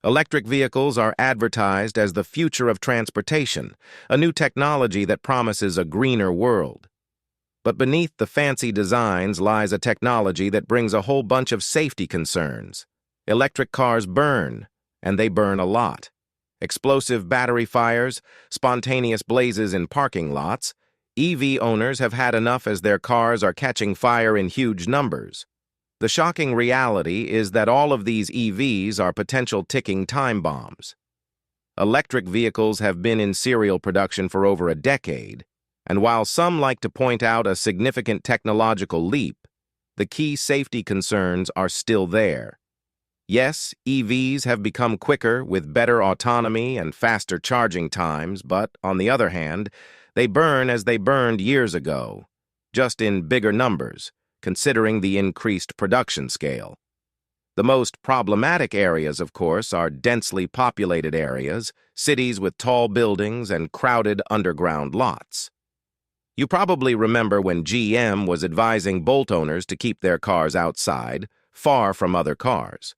Electric vehicles are advertised as the future of transportation, a new technology that promises a greener world. But beneath the fancy designs lies a technology that brings a whole bunch of safety concerns. Electric cars burn, and they burn a lot. Explosive battery fires, spontaneous blazes in parking lots. EV owners have had enough as their cars are catching fire in huge numbers. The shocking reality is that all of these EVs are potential ticking time bombs. Electric vehicles have been in serial production for over a decade, and while some like to point out a significant technological leap, the key safety concerns are still there. Yes, EVs have become quicker with better autonomy and faster charging times, but, on the other hand, they burn as they burned years ago, just in bigger numbers, considering the increased production scale. The most problematic areas, of course, are densely populated areas, cities with tall buildings, and crowded underground lots. You probably remember when GM was advising Bolt owners to keep their cars outside, far from other cars.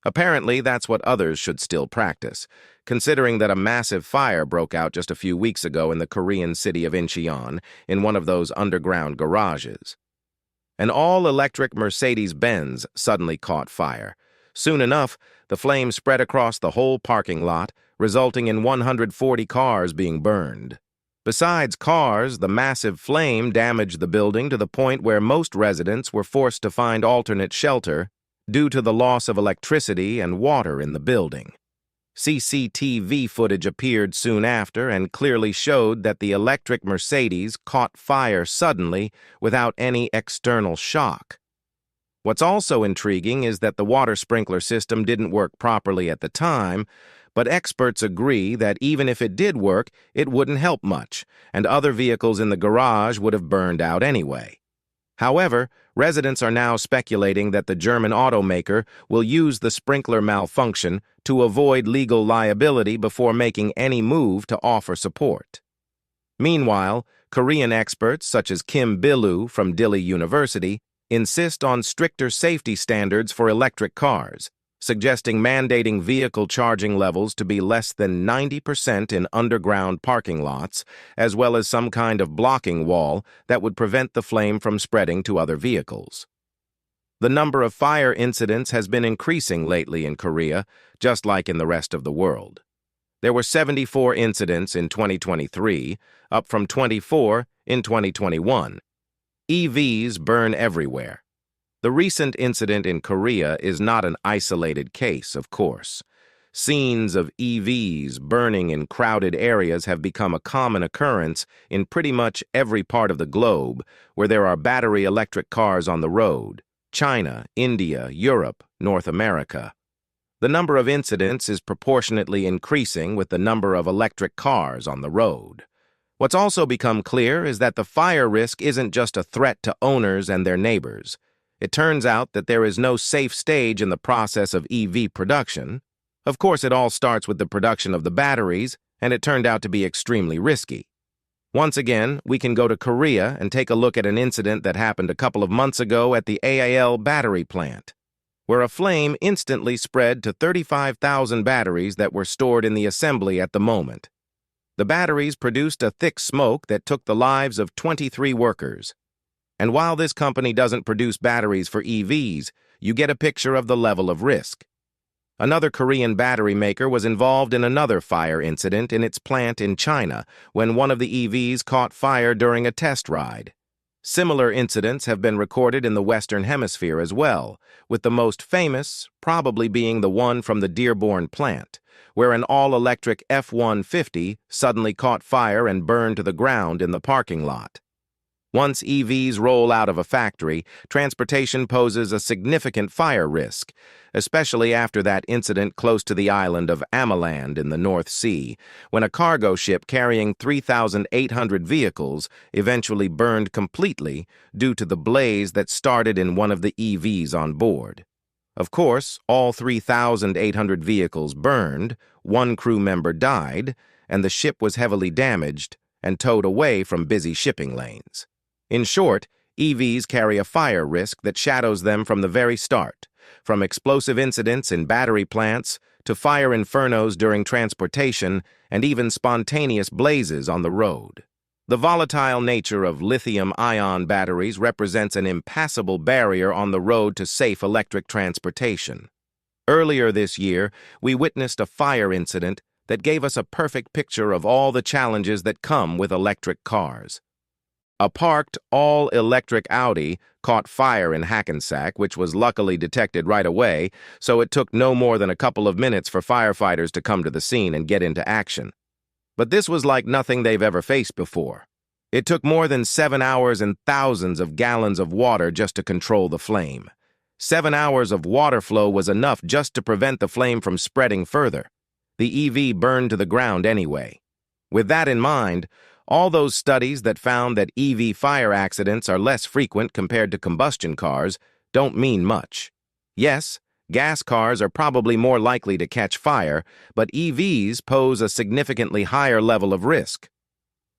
Apparently, that's what others should still practice, considering that a massive fire broke out just a few weeks ago in the Korean city of Incheon in one of those underground garages. An all-electric Mercedes-Benz suddenly caught fire. Soon enough, the flames spread across the whole parking lot, resulting in 140 cars being burned. Besides cars, the massive flame damaged the building to the point where most residents were forced to find alternate shelter due to the loss of electricity and water in the building. CCTV footage appeared soon after and clearly showed that the electric Mercedes caught fire suddenly without any external shock. What's also intriguing is that the water sprinkler system didn't work properly at the time, but experts agree that even if it did work, it wouldn't help much, and other vehicles in the garage would have burned out anyway. However, residents are now speculating that the German automaker will use the sprinkler malfunction to avoid legal liability before making any move to offer support. Meanwhile, Korean experts such as Kim Bilu from Dilley University insist on stricter safety standards for electric cars, suggesting mandating vehicle charging levels to be less than 90% in underground parking lots, as well as some kind of blocking wall that would prevent the flame from spreading to other vehicles. The number of fire incidents has been increasing lately in Korea, just like in the rest of the world. There were 74 incidents in 2023, up from 24 in 2021. EVs burn everywhere. The recent incident in Korea is not an isolated case, of course. Scenes of EVs burning in crowded areas have become a common occurrence in pretty much every part of the globe where there are battery electric cars on the road: China, India, Europe, North America. The number of incidents is proportionately increasing with the number of electric cars on the road. What's also become clear is that the fire risk isn't just a threat to owners and their neighbors. It turns out that there is no safe stage in the process of EV production. Of course, it all starts with the production of the batteries, and it turned out to be extremely risky. Once again, we can go to Korea and take a look at an incident that happened a couple of months ago at the AAL battery plant, where a flame instantly spread to 35,000 batteries that were stored in the assembly at the moment. The batteries produced a thick smoke that took the lives of 23 workers. And while this company doesn't produce batteries for EVs, you get a picture of the level of risk. Another Korean battery maker was involved in another fire incident in its plant in China when one of the EVs caught fire during a test ride. Similar incidents have been recorded in the Western Hemisphere as well, with the most famous probably being the one from the Dearborn plant, where an all-electric F-150 suddenly caught fire and burned to the ground in the parking lot. Once EVs roll out of a factory, transportation poses a significant fire risk, especially after that incident close to the island of Amaland in the North Sea, when a cargo ship carrying 3,800 vehicles eventually burned completely due to the blaze that started in one of the EVs on board. Of course, all 3,800 vehicles burned, one crew member died, and the ship was heavily damaged and towed away from busy shipping lanes. In short, EVs carry a fire risk that shadows them from the very start, from explosive incidents in battery plants to fire infernos during transportation, and even spontaneous blazes on the road. The volatile nature of lithium-ion batteries represents an impassable barrier on the road to safe electric transportation. Earlier this year, we witnessed a fire incident that gave us a perfect picture of all the challenges that come with electric cars. A parked, all-electric Audi caught fire in Hackensack, which was luckily detected right away, so it took no more than a couple of minutes for firefighters to come to the scene and get into action. But this was like nothing they've ever faced before. It took more than 7 hours and thousands of gallons of water just to control the flame. 7 hours of water flow was enough just to prevent the flame from spreading further. The EV burned to the ground anyway. With that in mind, all those studies that found that EV fire accidents are less frequent compared to combustion cars don't mean much. Yes, gas cars are probably more likely to catch fire, but EVs pose a significantly higher level of risk.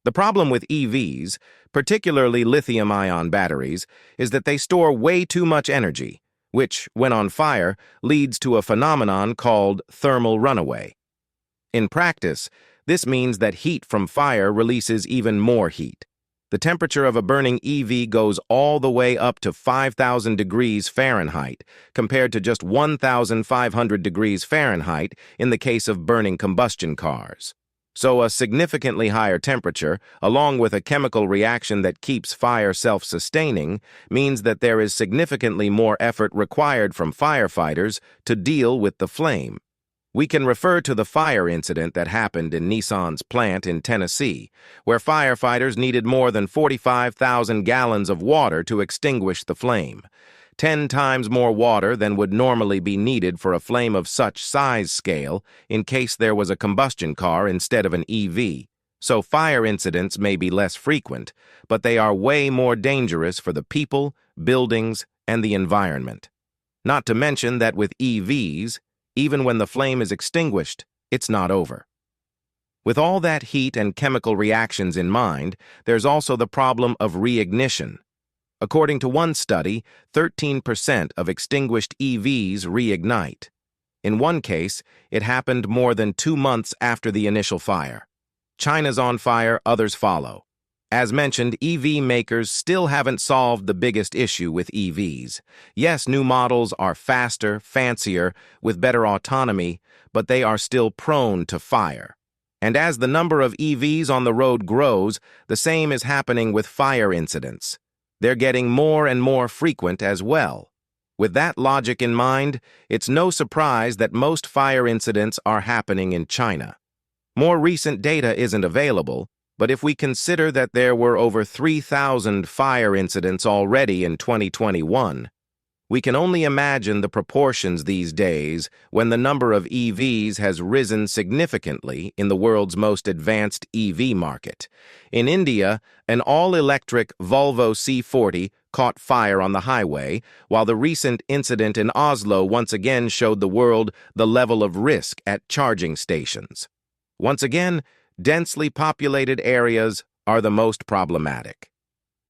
The problem with EVs, particularly lithium-ion batteries, is that they store way too much energy, which, when on fire, leads to a phenomenon called thermal runaway. In practice, this means that heat from fire releases even more heat. The temperature of a burning EV goes all the way up to 5,000 degrees Fahrenheit, compared to just 1,500 degrees Fahrenheit in the case of burning combustion cars. So a significantly higher temperature, along with a chemical reaction that keeps fire self-sustaining, means that there is significantly more effort required from firefighters to deal with the flame. We can refer to the fire incident that happened in Nissan's plant in Tennessee, where firefighters needed more than 45,000 gallons of water to extinguish the flame, 10 times more water than would normally be needed for a flame of such size scale in case there was a combustion car instead of an EV. So fire incidents may be less frequent, but they are way more dangerous for the people, buildings, and the environment. Not to mention that with EVs, even when the flame is extinguished, it's not over. With all that heat and chemical reactions in mind, there's also the problem of reignition. According to one study, 13% of extinguished EVs reignite. In one case, it happened more than 2 months after the initial fire. China's on fire, others follow. As mentioned, EV makers still haven't solved the biggest issue with EVs. Yes, new models are faster, fancier, with better autonomy, but they are still prone to fire. And as the number of EVs on the road grows, the same is happening with fire incidents. They're getting more and more frequent as well. With that logic in mind, it's no surprise that most fire incidents are happening in China. More recent data isn't available, but if we consider that there were over 3,000 fire incidents already in 2021, we can only imagine the proportions these days when the number of EVs has risen significantly in the world's most advanced EV market. In India, an all-electric Volvo C40 caught fire on the highway, while the recent incident in Oslo once again showed the world the level of risk at charging stations. Once again, densely populated areas are the most problematic.